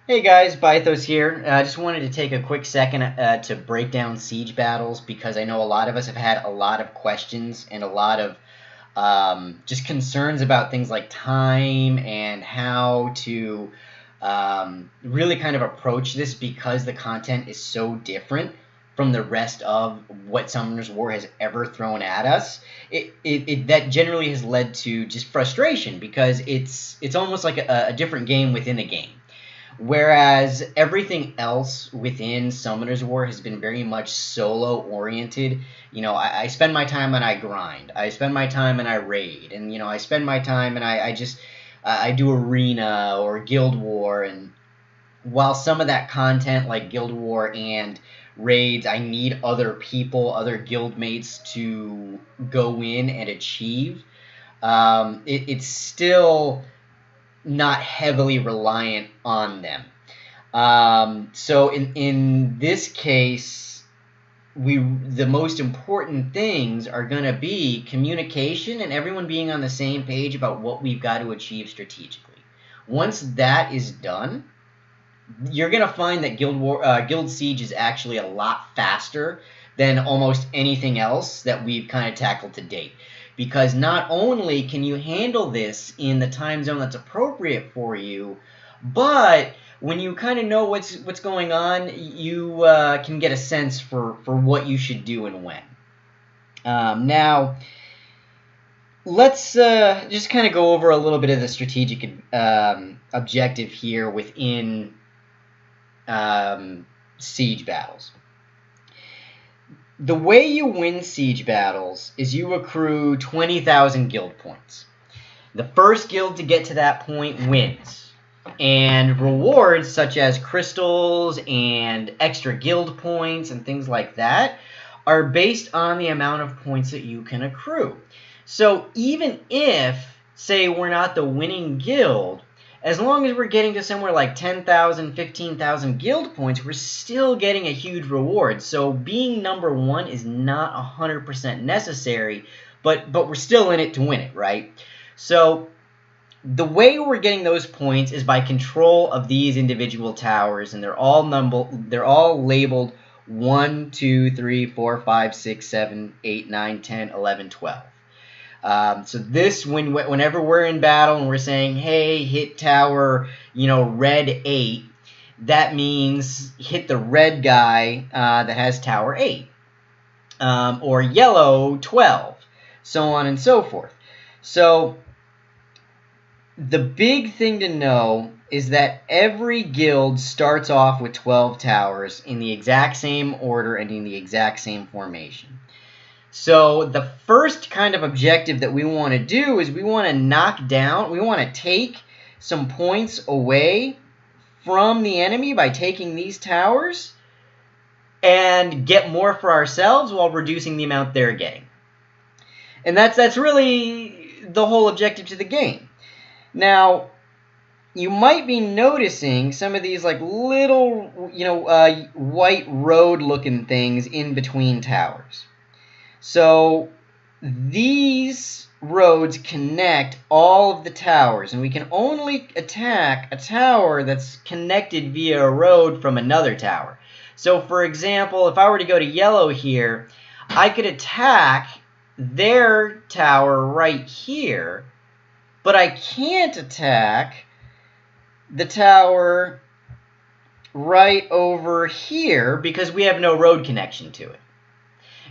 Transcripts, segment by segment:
Hey guys, Bythos here. I just wanted to take a quick second to break down siege battles because I know a lot of us have had a lot of questions and a lot of just concerns about things like time and how to really kind of approach this because the content is so different from the rest of what Summoner's War has ever thrown at us. That generally has led to just frustration because it's almost like a different game within a game. Whereas everything else within Summoner's War has been very much solo oriented. I spend my time and I grind. I spend my time and I raid. And, I spend my time and I do arena or guild war. And while some of that content like guild war and raids, I need other people, other guild mates to go in and achieve, it's still not heavily reliant on them. So in this case, the most important things are going to be communication and everyone being on the same page about what we've got to achieve strategically. Once that is done, you're going to find that Guild Siege is actually a lot faster than almost anything else that we've kind of tackled to date. Because not only can you handle this in the time zone that's appropriate for you, but when you kind of know what's going on, you can get a sense for what you should do and when. Now, let's just kind of go over a little bit of the strategic objective here within siege battles. The way you win siege battles is you accrue 20,000 guild points. The first guild to get to that point wins. And rewards such as crystals and extra guild points and things like that are based on the amount of points that you can accrue. So even if, say, we're not the winning guild, as long as we're getting to somewhere like 10,000, 15,000 guild points, we're still getting a huge reward. So being number one is not 100% necessary, but we're still in it to win it, right? So the way we're getting those points is by control of these individual towers, and they're all labeled 1, 2, 3, 4, 5, 6, 7, 8, 9, 10, 11, 12. So this, whenever we're in battle and we're saying, hey, hit tower, red 8, that means hit the red guy that has tower 8. Or yellow 12, so on and so forth. So the big thing to know is that every guild starts off with 12 towers in the exact same order and in the exact same formation. So the first kind of objective that we want to do is we want to take some points away from the enemy by taking these towers and get more for ourselves while reducing the amount they're getting. And that's really the whole objective to the game. Now, you might be noticing some of these like little, white road-looking things in between towers. So these roads connect all of the towers, and we can only attack a tower that's connected via a road from another tower. So for example, if I were to go to yellow here, I could attack their tower right here, but I can't attack the tower right over here because we have no road connection to it.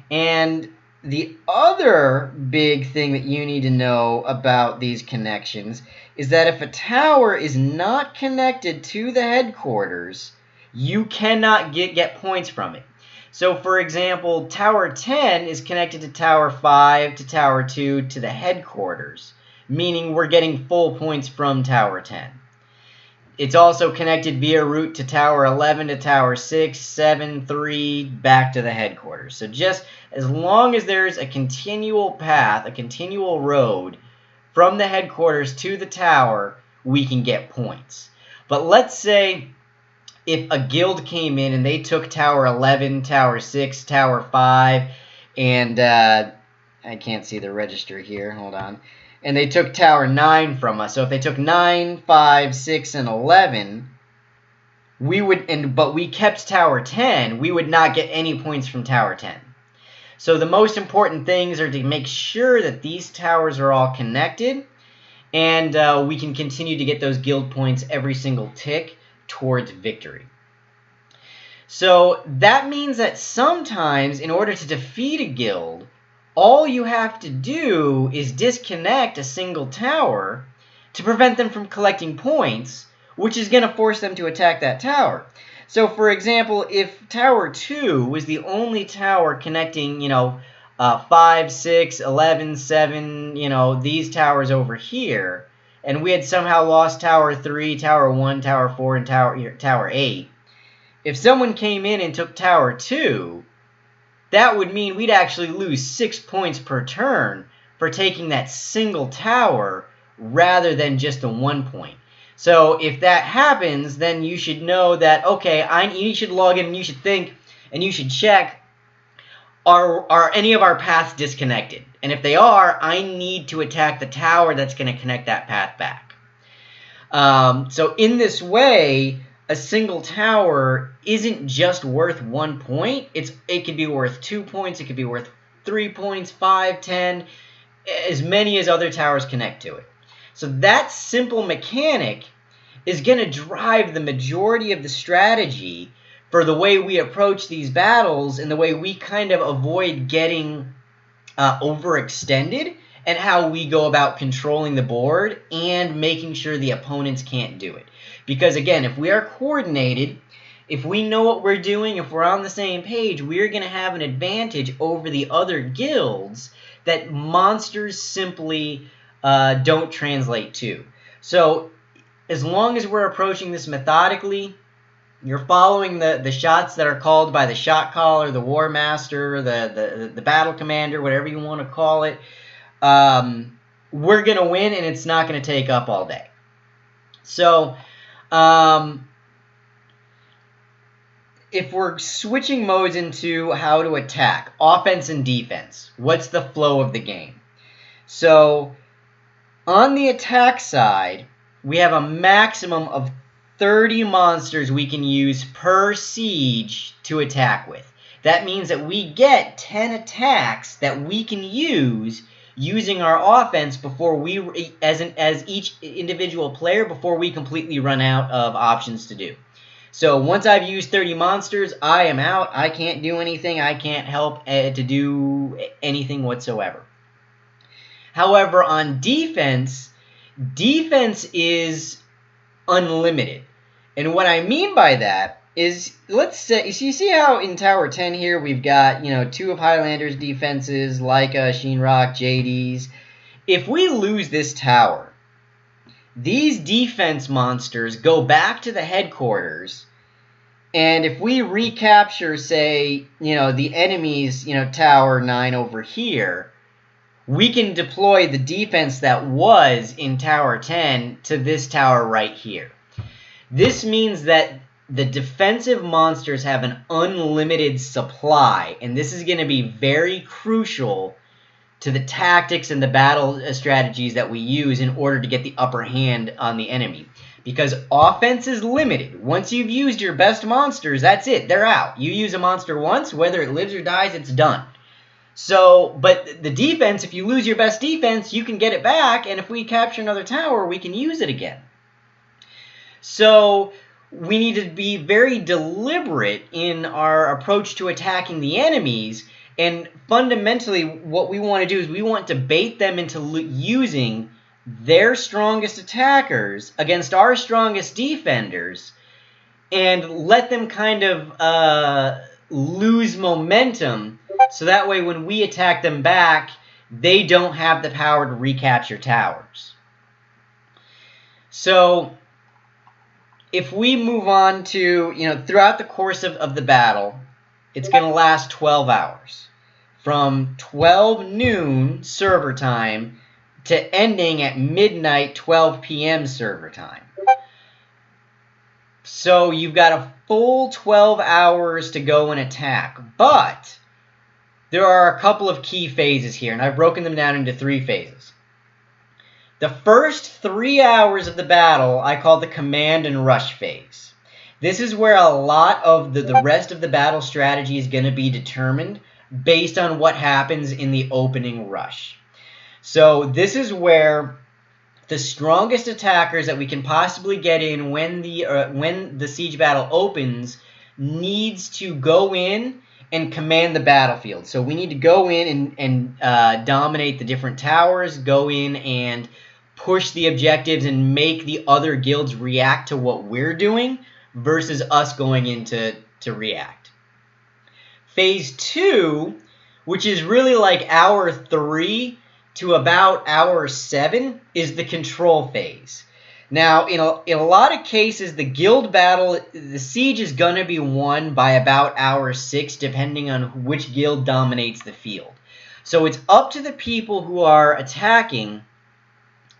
And the other big thing that you need to know about these connections is that if a tower is not connected to the headquarters, you cannot get points from it. So for example, Tower 10 is connected to Tower 5, to Tower 2, to the headquarters, meaning we're getting full points from Tower 10. It's also connected via route to Tower 11, to Tower 6, 7, 3, back to the headquarters. So just as long as there's a continual path, a continual road from the headquarters to the tower, we can get points. But let's say if a guild came in and they took Tower 11, Tower 6, Tower 5, and I can't see the register here, hold on. And they took Tower 9 from us. So if they took 9, 5, 6, and 11, but we kept Tower 10, we would not get any points from Tower 10. So the most important things are to make sure that these towers are all connected, and we can continue to get those guild points every single tick towards victory. So that means that sometimes, in order to defeat a guild, all you have to do is disconnect a single tower to prevent them from collecting points, which is going to force them to attack that tower. So, for example, if Tower 2 was the only tower connecting, 5, 6, 11, 7, these towers over here, and we had somehow lost Tower 3, Tower 1, Tower 4, and Tower 8, if someone came in and took Tower 2, that would mean we'd actually lose 6 points per turn for taking that single tower rather than just the 1 point. So if that happens, then you should know that, okay, you should log in and you should think and you should check, are any of our paths disconnected? And if they are, I need to attack the tower that's going to connect that path back. So in this way, a single tower isn't just worth 1 point. It could be worth 2 points. It could be worth 3 points, 5, 10, as many as other towers connect to it. So that simple mechanic is going to drive the majority of the strategy for the way we approach these battles and the way we kind of avoid getting overextended, and how we go about controlling the board and making sure the opponents can't do it. Because again, if we are coordinated, if we know what we're doing, if we're on the same page, we're going to have an advantage over the other guilds that monsters simply don't translate to. So as long as we're approaching this methodically, you're following the shots that are called by the shot caller, the war master, the battle commander, whatever you want to call it, we're going to win, and it's not going to take up all day. So if we're switching modes into how to attack, offense and defense, what's the flow of the game? So on the attack side, we have a maximum of 30 monsters we can use per siege to attack with. That means that we get 10 attacks that we can use using our offense before we, as each individual player, before we completely run out of options to do. So once I've used 30 monsters, I am out. I can't do anything. I can't help to do anything whatsoever. However, on defense is unlimited. And what I mean by that is, let's say, you see how in Tower 10 here we've got, 2 of Highlander's defenses, Leica, Sheenrock, JD's. If we lose this tower, these defense monsters go back to the headquarters, and if we recapture, say, the enemy's, Tower 9 over here, we can deploy the defense that was in Tower 10 to this tower right here. This means that the defensive monsters have an unlimited supply, and this is going to be very crucial to the tactics and the battle strategies that we use in order to get the upper hand on the enemy. Because offense is limited. Once you've used your best monsters, that's it. They're out. You use a monster once, whether it lives or dies, it's done. So, but the defense, if you lose your best defense, you can get it back, and if we capture another tower, we can use it again. So we need to be very deliberate in our approach to attacking the enemies, and fundamentally what we want to do is we want to bait them into using their strongest attackers against our strongest defenders, and let them kind of lose momentum, so that way when we attack them back, they don't have the power to recapture towers. So if we move on to, throughout the course of the battle, it's going to last 12 hours. From 12 noon server time to ending at midnight 12 p.m. server time. So you've got a full 12 hours to go and attack. But there are a couple of key phases here, and I've broken them down into 3 phases. The first 3 hours of the battle I call the command and rush phase. This is where a lot of the rest of the battle strategy is going to be determined based on what happens in the opening rush. So this is where the strongest attackers that we can possibly get in when the siege battle opens needs to go in and command the battlefield. So we need to go in and dominate the different towers, go in and push the objectives and make the other guilds react to what we're doing versus us going in to react. Phase 2, which is really like hour 3 to about hour 7, is the control phase. Now, in a lot of cases, the guild battle, the siege is going to be won by about hour 6, depending on which guild dominates the field. So it's up to the people who are attacking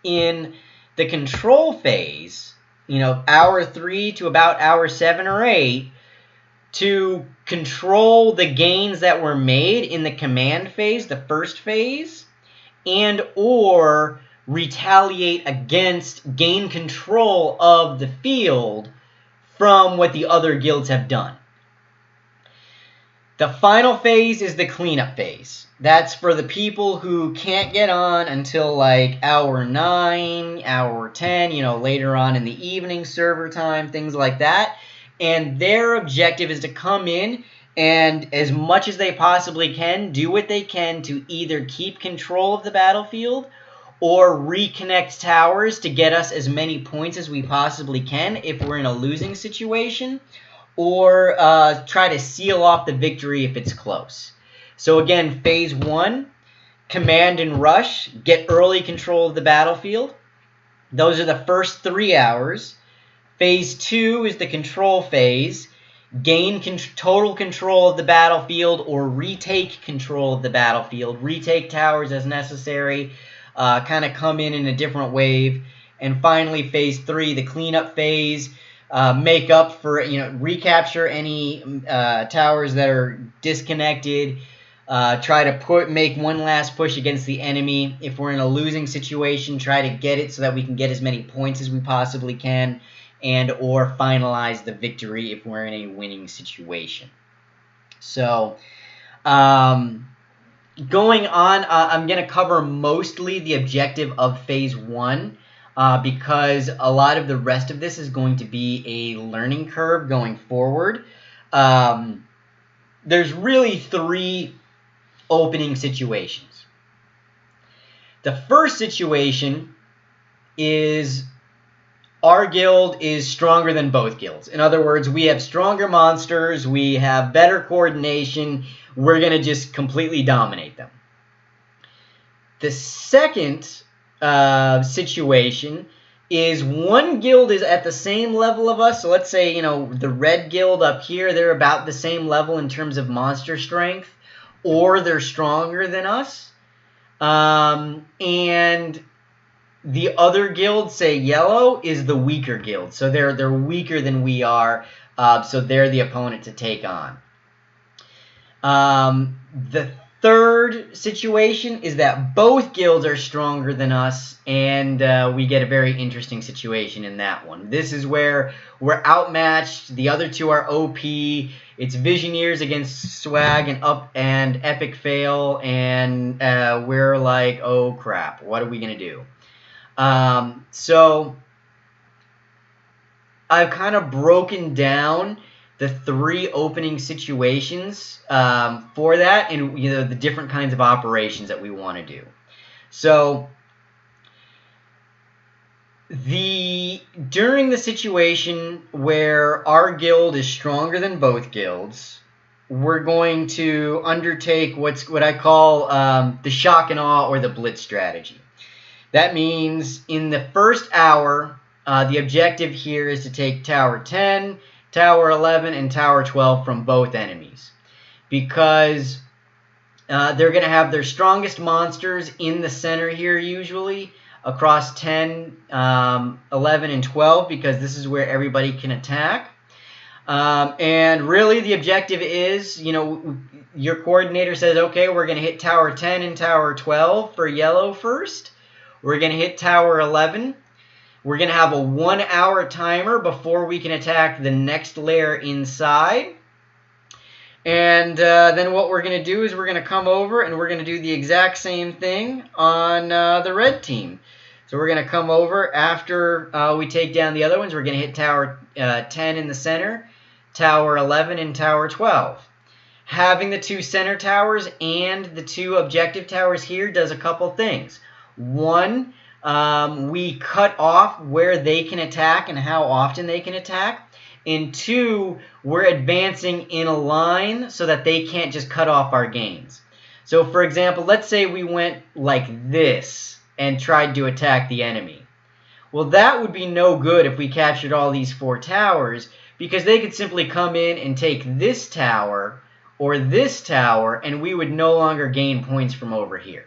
in the control phase, hour 3 to about hour 7 or 8, to control the gains that were made in the command phase, the first phase, and or retaliate against, gain control of the field from what the other guilds have done. The final phase is the cleanup phase. That's for the people who can't get on until like hour 9, hour 10, later on in the evening server time, things like that. And their objective is to come in and, as much as they possibly can, do what they can to either keep control of the battlefield or reconnect towers to get us as many points as we possibly can if we're in a losing situation, or try to seal off the victory if it's close. So again, phase 1, command and rush, get early control of the battlefield. Those are the first 3 hours. Phase 2 is the control phase. Gain total control of the battlefield or retake control of the battlefield. Retake towers as necessary. Kind of come in a different wave. And finally, phase 3, the cleanup phase. Make up for, recapture any towers that are disconnected. Try to make one last push against the enemy. If we're in a losing situation, try to get it so that we can get as many points as we possibly can, and or finalize the victory if we're in a winning situation. So, going on, I'm going to cover mostly the objective of phase 1. Because a lot of the rest of this is going to be a learning curve going forward. There's really 3 opening situations. The first situation is our guild is stronger than both guilds. In other words, we have stronger monsters, we have better coordination, we're going to just completely dominate them. The second situation is one guild is at the same level of us. So let's say, the red guild up here, they're about the same level in terms of monster strength, or they're stronger than us. And the other guild, say yellow, is the weaker guild. So they're weaker than we are, so they're the opponent to take on. The third situation is that both guilds are stronger than us, and we get a very interesting situation in that one. This is where we're outmatched. The other 2 are OP. It's Visioneers against Swag and Epic Fail, and we're like, oh crap, what are we going to do? So I've kind of broken down the 3 opening situations for that, and the different kinds of operations that we want to do. So during the situation where our guild is stronger than both guilds, we're going to undertake what I call the shock and awe or the Blitz strategy. That means in the first hour, the objective here is to take Tower 10, Tower 11, and Tower 12 from both enemies, because they're going to have their strongest monsters in the center here usually, across 10, 11, and 12, because this is where everybody can attack. And really the objective is, your coordinator says, okay, we're going to hit Tower 10 and Tower 12 for yellow first. We're going to hit Tower 11. We're going to have a 1 hour timer before we can attack the next layer inside. And then what we're going to do is we're going to come over and we're going to do the exact same thing on the red team. So we're going to come over after we take down the other ones. We're going to hit Tower 10 in the center, Tower 11, and Tower 12. Having the 2 center towers and the 2 objective towers here does a couple things. One, we cut off where they can attack and how often they can attack. And 2, we're advancing in a line so that they can't just cut off our gains. So for example, let's say we went like this and tried to attack the enemy. Well, that would be no good if we captured all these 4 towers, because they could simply come in and take this tower or this tower, and we would no longer gain points from over here.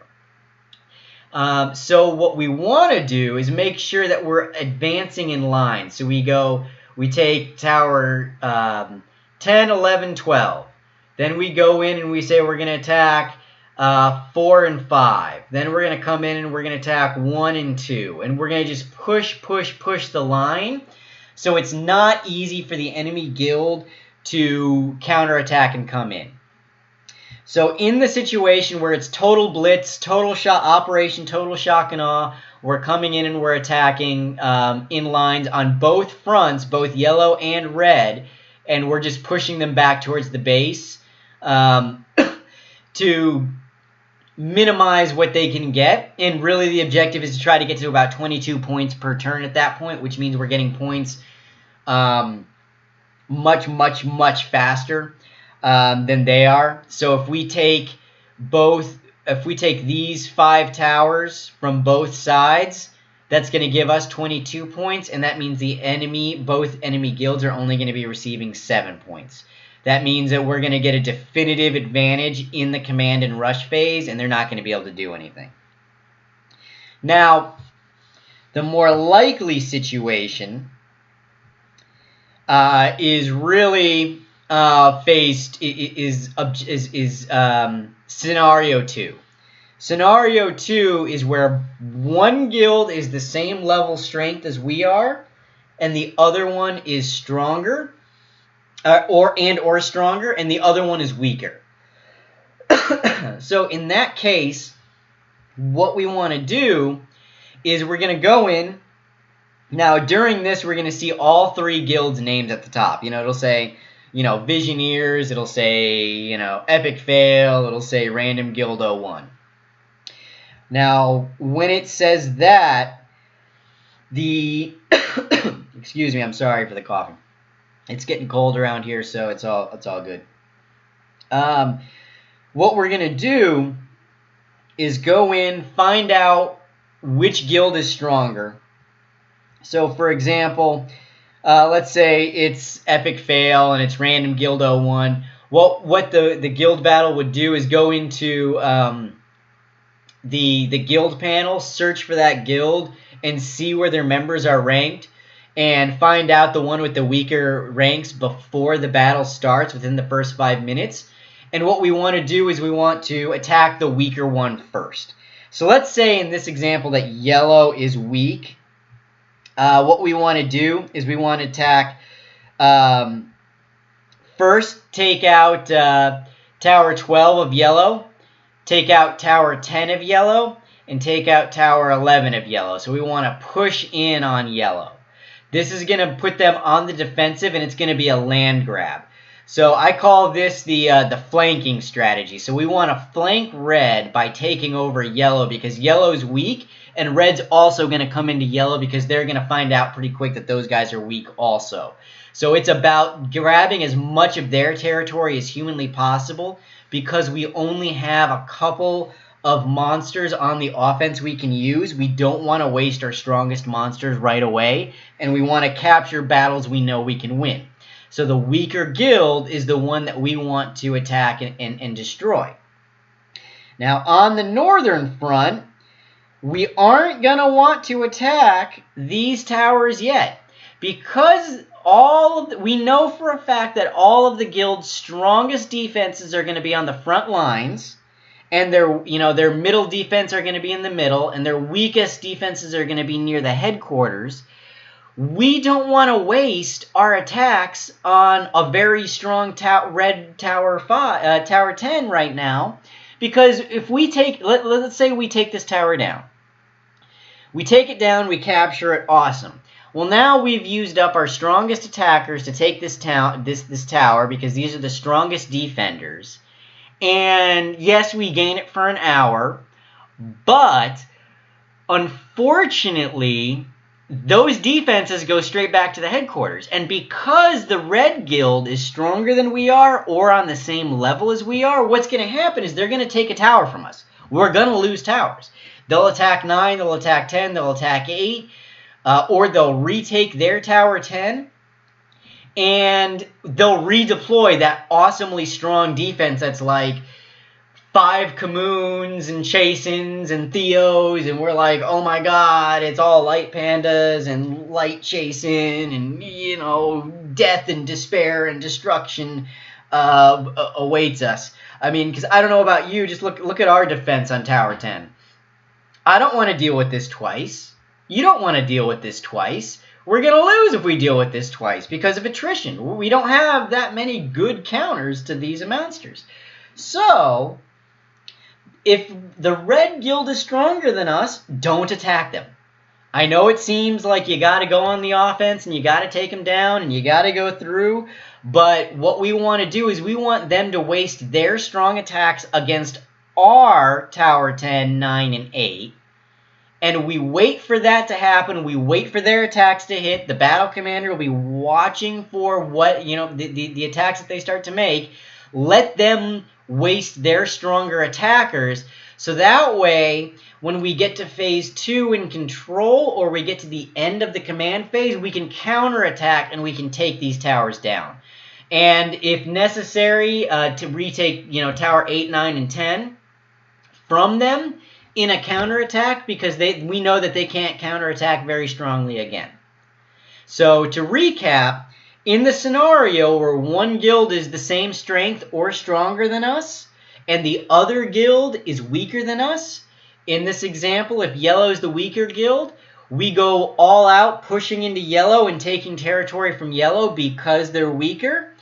So what we want to do is make sure that we're advancing in line. So we take Tower 10, 11, 12. Then we go in and we say we're going to attack 4 and 5. Then we're going to come in and we're going to attack 1 and 2. And we're going to just push the line. So it's not easy for the enemy guild to counterattack and come in. So in the situation where it's total blitz, total shot operation, total shock and awe, we're coming in and we're attacking in lines on both fronts, both yellow and red, and we're just pushing them back towards the base to minimize what they can get. And really the objective is to try to get to about 22 points per turn at that point, which means we're getting points much faster than they are. So if we take these 5 towers from both sides, that's going to give us 22 points, and that means both enemy guilds are only going to be receiving 7 points. That means that we're going to get a definitive advantage in the command and rush phase, and they're not going to be able to do anything. Now, the more likely situation is really scenario 2. Scenario 2 is where one guild is the same level strength as we are, and the other one is stronger, or stronger, and the other one is weaker. So in that case, what we want to do is we're going to go in. Now during this, we're going to see all 3 guilds named at the top. It'll say, Visioneers, it'll say, Epic Fail, it'll say Random Guild 01. Now, when it says that, excuse me, I'm sorry for the coughing. It's getting cold around here, so it's all good. What we're going to do is go in, find out which guild is stronger. So, for example, let's say it's Epic Fail and it's Random Guild 01. What the guild battle would do is go into the guild panel, search for that guild, and see where their members are ranked, and find out the one with the weaker ranks before the battle starts within the first 5 minutes. And what we want to do is we want to attack the weaker one first. So let's say in this example that yellow is weak. What we want to do is we want to attack, first take out Tower 12 of yellow, take out Tower 10 of yellow, and take out Tower 11 of yellow. So we want to push in on yellow. This is going to put them on the defensive, and it's going to be a land grab. So I call this the flanking strategy. So we want to flank red by taking over yellow, because yellow's weak, and red's also going to come into yellow because they're going to find out pretty quick that those guys are weak also. So it's about grabbing as much of their territory as humanly possible, because we only have a couple of monsters on the offense we can use. We don't want to waste our strongest monsters right away, and we want to capture battles we know we can win. So the weaker guild is the one that we want to attack and destroy. Now on the northern front, we aren't going to want to attack these towers yet, because we know for a fact that all of the guild's strongest defenses are going to be on the front lines, and their middle defense are going to be in the middle, and their weakest defenses are going to be near the headquarters, we don't want to waste our attacks on a very strong red tower 10 right now, because if we take, let's say we take this tower down. We take it down, we capture it, awesome. Well, now we've used up our strongest attackers to take this tower, because these are the strongest defenders. And yes, we gain it for an hour, but unfortunately, those defenses go straight back to the headquarters. And because the red guild is stronger than we are, or on the same level as we are, what's going to happen is they're going to take a tower from us. We're going to lose towers. They'll attack 9, they'll attack 10, they'll attack 8, or they'll retake their tower 10, and they'll redeploy that awesomely strong defense that's like 5 Camoons and Chasins and Theos, and we're like, oh my god, it's all light pandas and light Chasin, and, death and despair and destruction awaits us. I mean, because I don't know about you, just look at our defense on Tower 10. I don't want to deal with this twice. You don't want to deal with this twice. We're going to lose if we deal with this twice because of attrition. We don't have that many good counters to these monsters. So, if the red guild is stronger than us, don't attack them. I know it seems like you got to go on the offense and you got to take them down and you got to go through, but what we want to do is we want them to waste their strong attacks against our Tower 10, 9, and 8. And we wait for that to happen. We wait for their attacks to hit. The battle commander will be watching for what, the attacks that they start to make. Let them waste their stronger attackers. So that way, when we get to phase 2 in control, or we get to the end of the command phase, we can counterattack and we can take these towers down. And if necessary, to retake, Tower 8, 9, and 10 from them in a counterattack, because we know that they can't counterattack very strongly again. So to recap, in the scenario where one guild is the same strength or stronger than us, and the other guild is weaker than us, in this example, if yellow is the weaker guild, we go all out pushing into yellow and taking territory from yellow because they're weaker,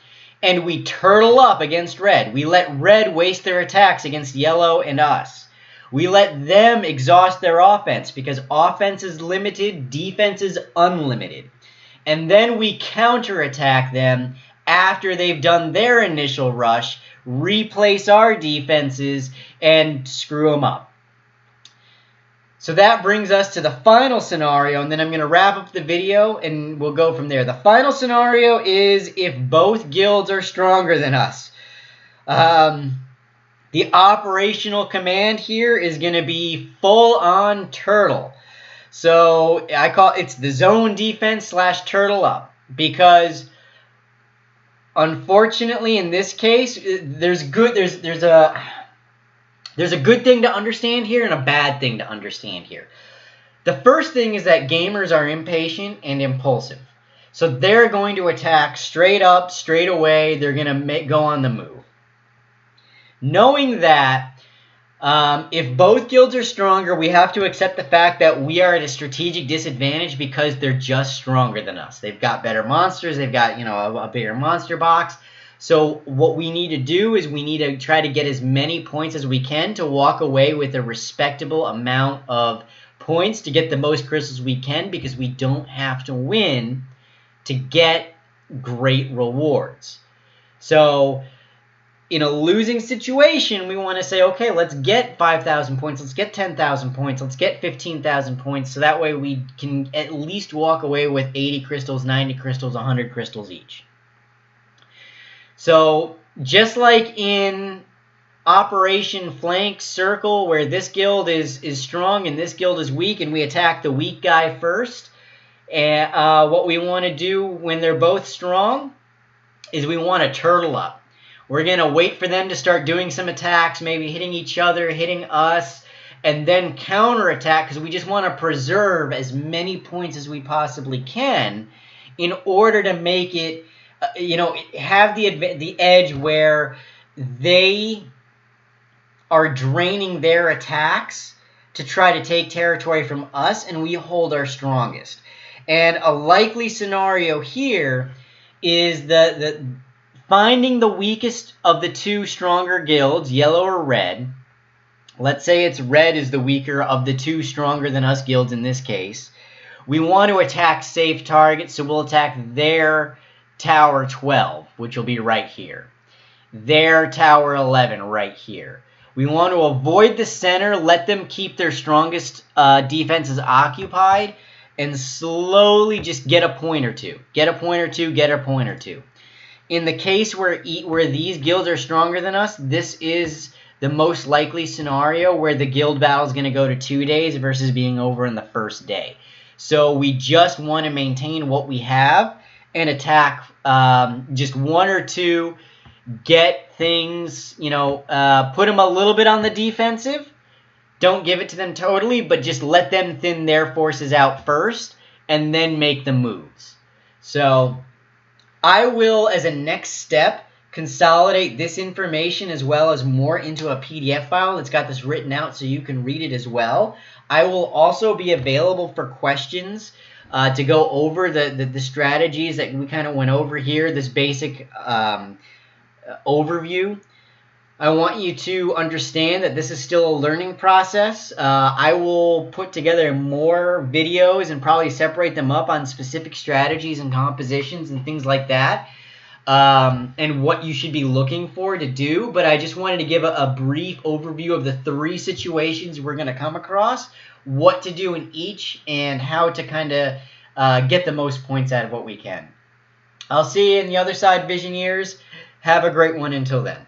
and we turtle up against red. We let red waste their attacks against yellow and us. We let them exhaust their offense because offense is limited, defense is unlimited. And then we counterattack them after they've done their initial rush, replace our defenses, and screw them up. So that brings us to the final scenario, and then I'm going to wrap up the video and we'll go from there. The final scenario is if both guilds are stronger than us. The operational command here is going to be full-on turtle. So it's the zone defense / turtle up, because unfortunately in this case there's a good thing to understand here and a bad thing to understand here. The first thing is that gamers are impatient and impulsive. So they're going to attack straight up, straight away. They're going to go on the move. Knowing that, if both guilds are stronger, we have to accept the fact that we are at a strategic disadvantage because they're just stronger than us. They've got better monsters. They've got, a bigger monster box. So what we need to do is we need to try to get as many points as we can to walk away with a respectable amount of points to get the most crystals we can, because we don't have to win to get great rewards. So in a losing situation, we want to say, okay, let's get 5,000 points, let's get 10,000 points, let's get 15,000 points, so that way we can at least walk away with 80 crystals, 90 crystals, 100 crystals each. So just like in Operation Flank Circle, where this guild is strong and this guild is weak, and we attack the weak guy first, and what we want to do when they're both strong is we want to turtle up. We're going to wait for them to start doing some attacks, maybe hitting each other, hitting us, and then counterattack, because we just want to preserve as many points as we possibly can in order to make it, have the edge where they are draining their attacks to try to take territory from us, and we hold our strongest. And a likely scenario here is the finding the weakest of the two stronger guilds, yellow or red. Let's say it's red is the weaker of the two stronger than us guilds in this case. We want to attack safe targets, so we'll attack their Tower 12, which will be right here. Their Tower 11 right here. We want to avoid the center, let them keep their strongest defenses occupied, and slowly just get a point or two. Get a point or two, get a point or two. In the case where these guilds are stronger than us, this is the most likely scenario where the guild battle is going to go to 2 days versus being over in the first day. So we just want to maintain what we have and attack just 1 or 2, get things, put them a little bit on the defensive. Don't give it to them totally, but just let them thin their forces out first and then make the moves. So I will, as a next step, consolidate this information as well as more into a PDF file that's got this written out so you can read it as well. I will also be available for questions to go over the strategies that we kind of went over here, this basic overview. I want you to understand that this is still a learning process. I will put together more videos and probably separate them up on specific strategies and compositions and things like that, and what you should be looking for to do. But I just wanted to give a brief overview of the 3 situations we're going to come across, what to do in each, and how to kind of get the most points out of what we can. I'll see you on the other side, Visioneers. Have a great one until then.